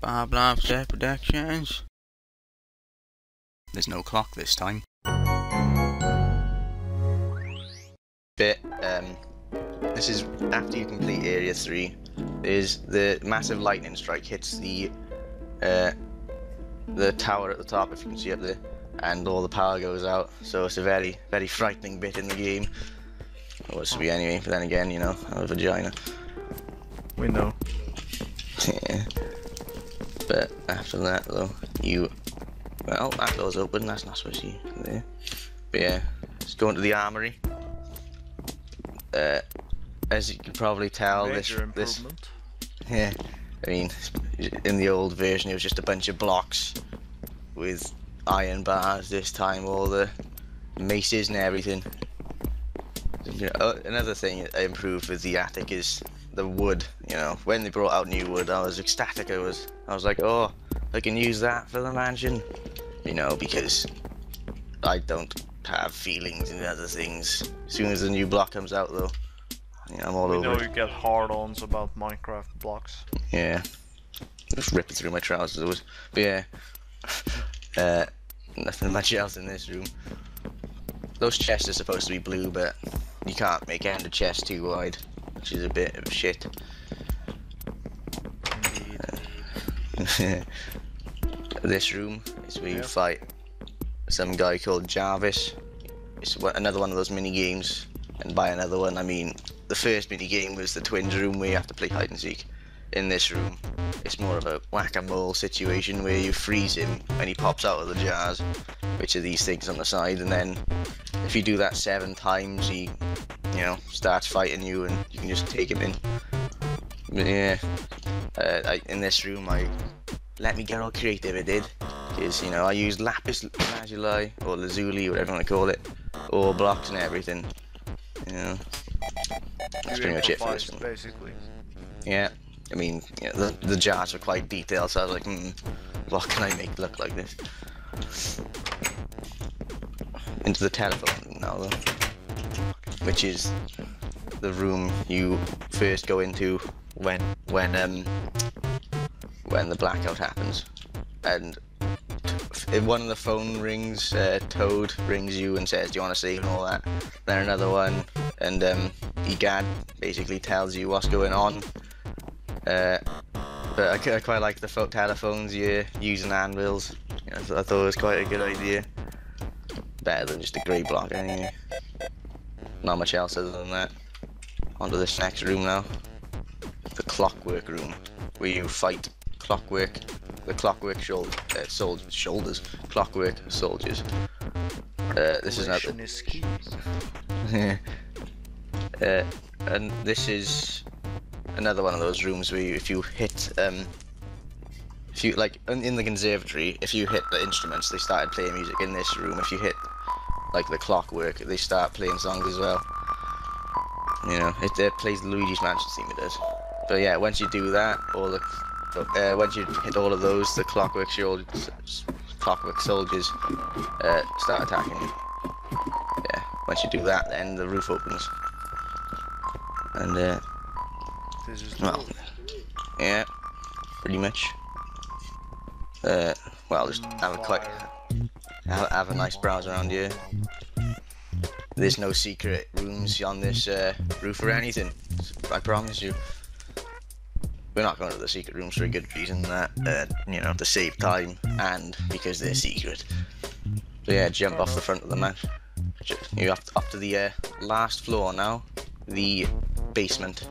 Boblobster Productions. There's no clock this time. Bit, this is after you complete Area 3, is the massive lightning strike hits the tower at the top, if you can see up there, and all the power goes out, so it's a very, very frightening bit in the game. It was to be anyway, but then again, you know, I'm a vagina. We know. Yeah. But after that though, well, that door's open, that's not supposed to be there. But yeah, just go into the armory. As you can probably tell, this yeah, I mean, in the old version it was just a bunch of blocks with iron bars. This time all the maces and everything. Another thing I improved with the attic is the wood. You know, when they brought out new wood, I was ecstatic. I was like, oh, I can use that for the mansion. You know, because I don't have feelings in other things. As soon as the new block comes out, though, you know, I'm all over. We know you get hard-ons about Minecraft blocks. Yeah, just ripping through my trousers. But yeah, nothing much else in this room. Those chests are supposed to be blue, but you can't make end of chest too wide, which is a bit of shit. This room is where you fight some guy called Jarvis. It's another one of those mini games, and by another one I mean the first mini game was the twins room where you have to play hide and seek. In this room, it's more of a whack-a-mole situation where you freeze him and he pops out of the jars, which are these things on the side, and then if you do that 7 times, he, you know, starts fighting you and you can just take him in. But yeah, in this room I let me get all creative, I did, because, you know, I used lapis lazuli or lazuli, whatever you want to call it, ore blocks and everything. You know, that's pretty much it for this one. Basically. Yeah, I mean, you know, the jars were quite detailed, so I was like, what can I make look like this? Into the telephone room now, though, which is the room you first go into when the blackout happens, and if one of the phone rings, Toad rings you and says, do you want to save and all that, then another one, and Egad basically tells you what's going on. But I quite like the telephones you're using anvils. You know, I thought it was quite a good idea. Better than just a grey block anyway. Not much else other than that. Onto this next room now. The clockwork room, where you fight the clockwork soldiers. Clockwork soldiers. This is another. And this is another one of those rooms where if you hit, if you, like, in the conservatory, if you hit the instruments, they started playing music. In this room, if you hit, like, the clockwork, they start playing songs as well. You know, it plays the Luigi Mansion theme, it does. But yeah, once you do that, once you hit all of those, the clockwork soldiers start attacking you. Yeah, once you do that, then the roof opens. And this is well, yeah, pretty much. Well, just have a nice browse around here. There's no secret rooms on this roof or anything, I promise you. We're not going to the secret rooms for a good reason, that, you know, to save time and because they're secret. So yeah, jump off the front of the map. You're up to the last floor now, the basement.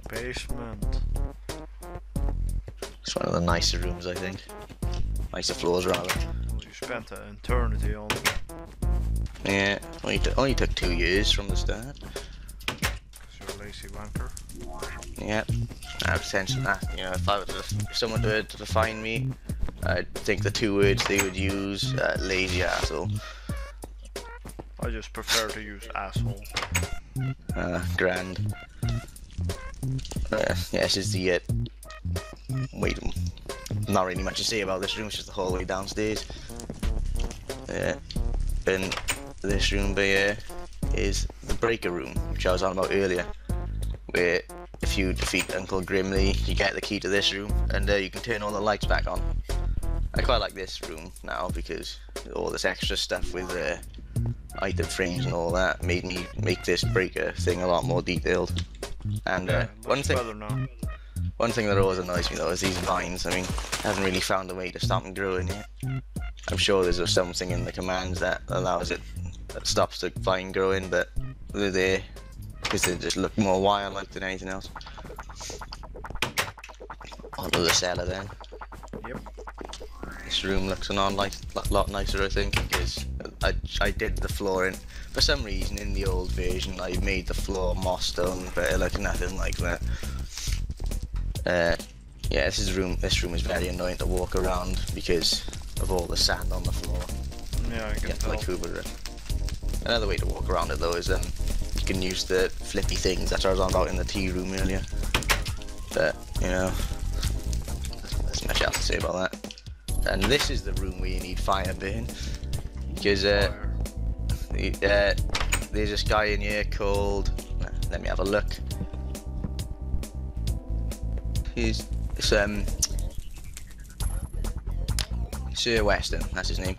Basement. It's one of the nicer rooms, I think. Nicer floors, rather. Well, you spent an eternity on it. Yeah, only took 2 years from the start. Because you're a lazy wanker. Yeah, I have sense of that. You know, if someone were to define me, I'd think the 2 words they would use, lazy asshole. I just prefer to use asshole. Grand. Yeah, this is the, wait, not really much to say about this room, it's just the hallway downstairs. And this room here is the breaker room, which I was on about earlier, where if you defeat Uncle Grimly, you get the key to this room, and you can turn all the lights back on. I quite like this room now because all this extra stuff with item frames and all that made me make this breaker thing a lot more detailed. And one thing that always annoys me though is these vines. I mean, I haven't really found a way to stop them growing yet. I'm sure there's something in the commands that allows it, that stops the vine growing, but they're there because they just look more wild-like than anything else. Onto the cellar then. Yep. This room looks a lot nicer, I think, because I did the flooring. For some reason, in the old version, I made the floor moss stone, but it looked nothing like that. Yeah, this room is very annoying to walk around because of all the sand on the floor. Yeah, I can tell. Like Hoover. Another way to walk around it though is you can use the flippy things that I was on about in the tea room earlier. But you know, there's much else to say about that. And this is the room where you need fire burn, because there's this guy in here called. Let me have a look. He's Sir Weston, that's his name.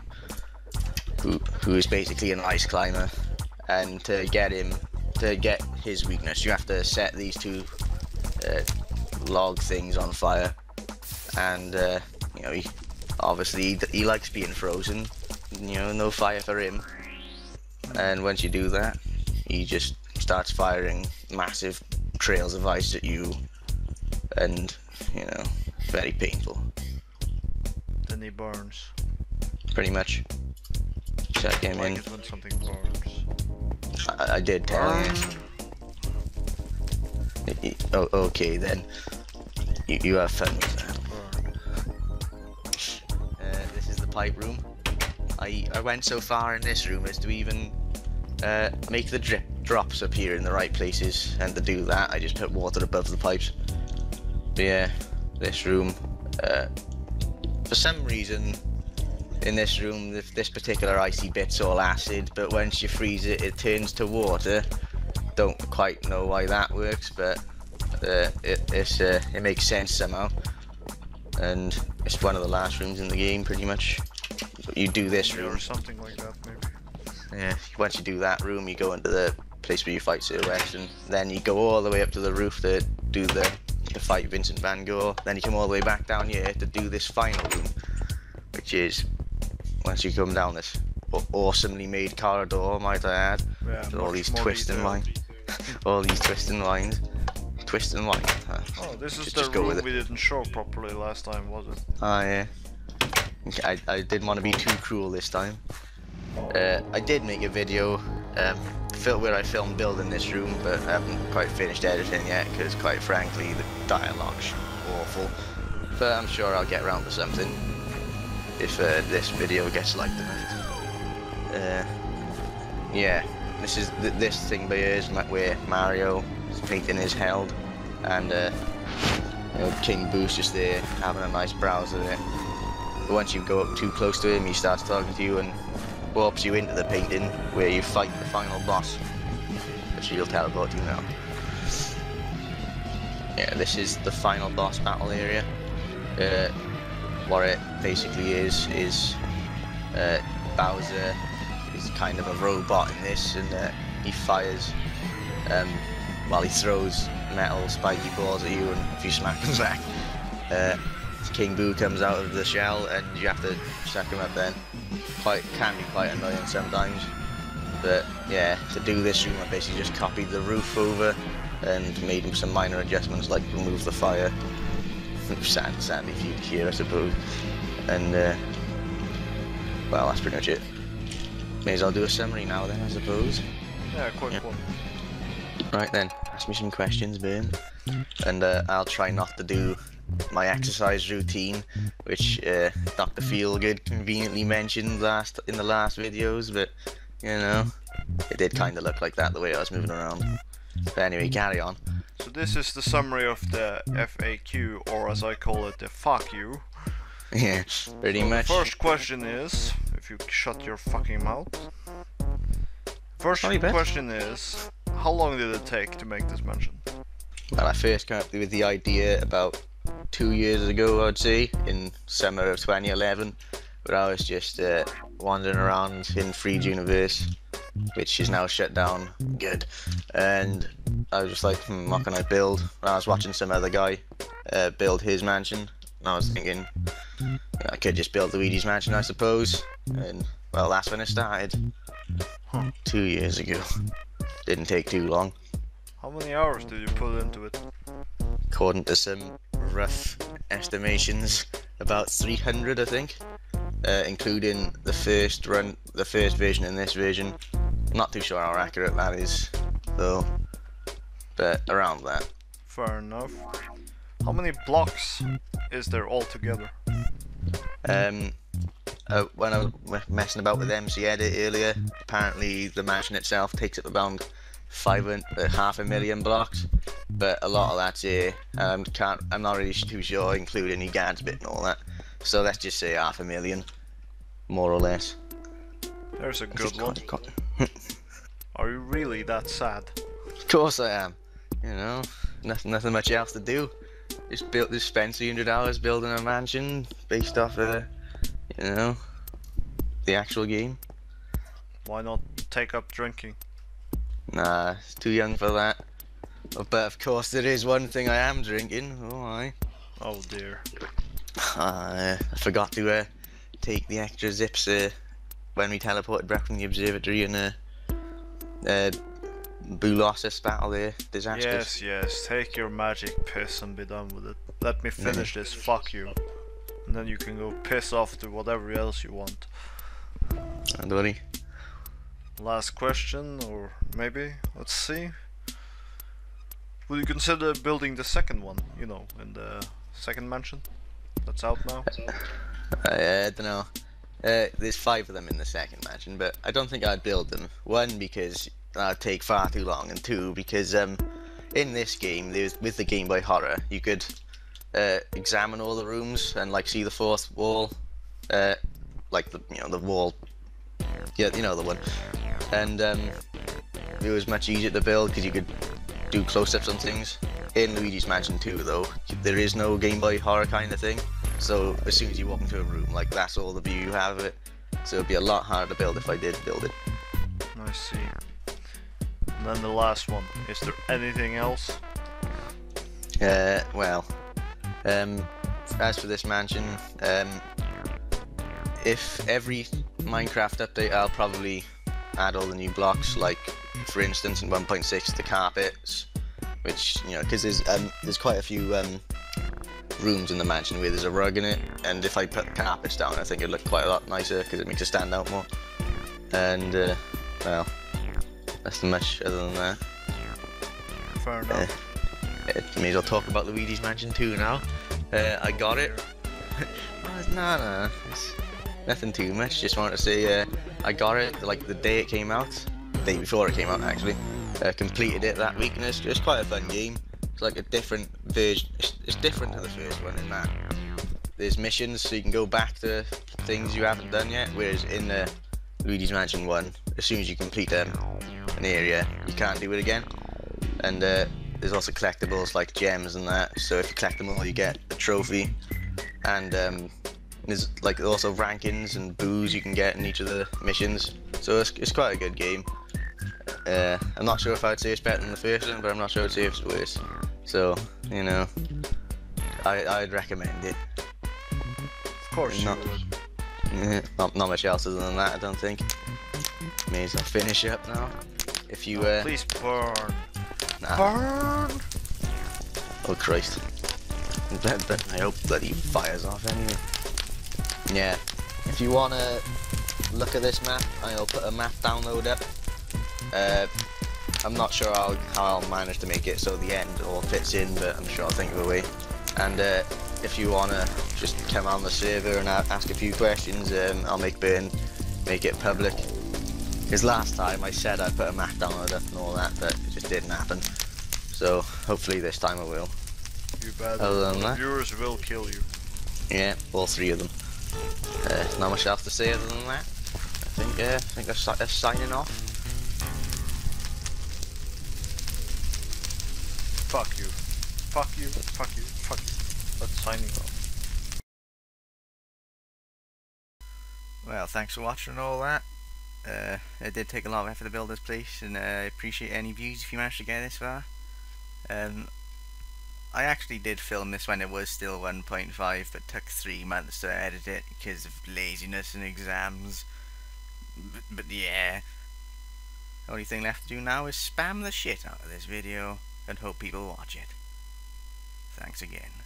Who is basically an ice climber, and to get his weakness, you have to set these two log things on fire, and you know, obviously he likes being frozen. You know, no fire for him. And once you do that, he just starts firing massive trails of ice at you, and you know, very painful. Then he burns. Pretty much. Check him in. It when something burns. I did tell you. Oh, okay then. You have fun with that. This is the pipe room. I went so far in this room as to even make the drops appear in the right places, and to do that I just put water above the pipes. But yeah, this room, for some reason in this room this particular icy bit's all acid, but once you freeze it, it turns to water. Don't quite know why that works, but it makes sense somehow. And it's one of the last rooms in the game, pretty much. You do this room, or something like that, maybe. Yeah, once you do that room, you go into the place where you fight Sir Weston. Then you go all the way up to the roof to do the fight Vincent van Gogh. Then you come all the way back down here to do this final room, which is once you come down this awesomely made corridor, might I add. Yeah, with all these twisting lines. All these twisting lines. Twisting lines. Oh, this is the room we didn't show properly last time, was it? Ah, yeah. I didn't want to be too cruel this time. I did make a video where I filmed building this room, but I haven't quite finished editing yet because, quite frankly, the dialogue's awful. But I'm sure I'll get around to something if this video gets liked enough. Yeah, this is this thing by here is where Mario's painting is held, and you know, King Boo's just there having a nice browse of it. But once you go up too close to him, he starts talking to you and warps you into the painting where you fight the final boss, which you'll teleport to now. Yeah, this is the final boss battle area. What it basically is Bowser is kind of a robot in this, and he fires while he throws metal spiky balls at you, and if you smack them back, King Boo comes out of the shell and you have to suck him up then. Can be quite annoying sometimes, but yeah, to do this room I basically just copied the roof over and made some minor adjustments, like remove the fire, sandy feud here I suppose, and well, that's pretty much it. May as well do a summary now then, I suppose. Yeah, quick one. Right then, ask me some questions, Ben, and I'll try not to do my exercise routine, which Dr. Feelgood conveniently mentioned in the last videos, but you know, it did kind of look like that the way I was moving around. But anyway, carry on. So this is the summary of the FAQ, or as I call it, the fuck you. Yeah, pretty much. The first question is, if you shut your fucking mouth. First question is, how long did it take to make this mansion? Well, I first came up with the idea about 2 years ago, I'd say, in summer of 2011, where I was just wandering around in Freed Universe, which is now shut down. Good. And I was just like, what can I build? And I was watching some other guy build his mansion, and I was thinking, I could just build Luigi's Mansion, I suppose. And well, that's when it started. 2 years ago. Didn't take too long. How many hours did you put into it? According to some rough estimations, about 300, I think, including the first run, the first version and this version. Not too sure how accurate that is, though, but around that. Fair enough. How many blocks is there altogether? When I was messing about with MC Edit earlier, apparently the mansion itself takes up around 500,000 blocks, but a lot of that's here. I'm not really too sure, including any guards bit and all that. So let's just say 500,000, more or less. There's a good one. Are you really that sad? Of course I am. You know, nothing much else to do. Just spent 300 hours building a mansion based off you know, the actual game. Why not take up drinking? Nah, it's too young for that. But of course there is one thing I am drinking. Oh, aye. Oh dear. I forgot to take the extra zips when we teleported back from the observatory and Boblobster battle there. Disastrous. Yes, take your magic piss and be done with it. Let me finish this, fuck you. And then you can go piss off to whatever else you want. Don't worry. Last question, or maybe, let's see. Will you consider building the second one, you know, in the second mansion that's out now? I don't know. There's 5 of them in the second mansion, but I don't think I'd build them. 1, because that'd take far too long, and 2, because in this game, with the Game Boy Horror, you could examine all the rooms and like see the 4th wall, like the wall. Yeah, you know the one. And it was much easier to build because you could do close-ups on things. In Luigi's Mansion 2 though, there is no Game Boy Horror kind of thing, so as soon as you walk into a room, like that's all the view you have of it, so it'd be a lot harder to build if I did build it. I see. And then the last one, is there anything else? Well, as for this mansion, if every Minecraft update, I'll probably add all the new blocks, like for instance in 1.6 the carpets, which, you know, because there's quite a few rooms in the mansion where there's a rug in it, and if I put carpets down I think it'd look quite a lot nicer because it makes it stand out more. And well, that's much other than that. Fair enough. May as well talk about Luigi's Mansion 2 now. I got it. No, it's nothing too much. Just wanted to say I got it like the day it came out, the day before it came out actually. Completed it that week, and it's just quite a fun game. It's like a different version. It's different to the first one in that there's missions, so you can go back to things you haven't done yet. Whereas in Luigi's Mansion 1, as soon as you complete an area, you can't do it again. And there's also collectibles like gems and that. So if you collect them all, you get a trophy. And there's like also rankings and booze you can get in each of the missions. So it's quite a good game. I'm not sure if I'd say it's better than the first one, but I'm not sure I'd say it's worse. So, you know, I'd recommend it. Of course you would. Not much else other than that, I don't think. May as well finish up now. If you please burn. Nah. Burn! Oh Christ. But I hope that he fires off anyway. Yeah. If you wanna look at this map, I'll put a map download up. I'm not sure how I'll manage to make it so the end all fits in, but I'm sure I'll think of a way. And if you wanna just come on the server and ask a few questions, I'll make it public. Because last time I said I'd put a map download up and all that, but it just didn't happen. So hopefully this time I will. You better. Other than that, viewers will kill you. Yeah, all 3 of them. Not much else to say other than that. I think they're signing off. Fuck you. Fuck you, fuck you, fuck you. That's signing off. Well, thanks for watching and all that. It did take a lot of effort to build this place, and I appreciate any views if you managed to get this far. I actually did film this when it was still 1.5, but took 3 months to edit it because of laziness and exams. But yeah, the only thing left to do now is spam the shit out of this video and hope people watch it. Thanks again.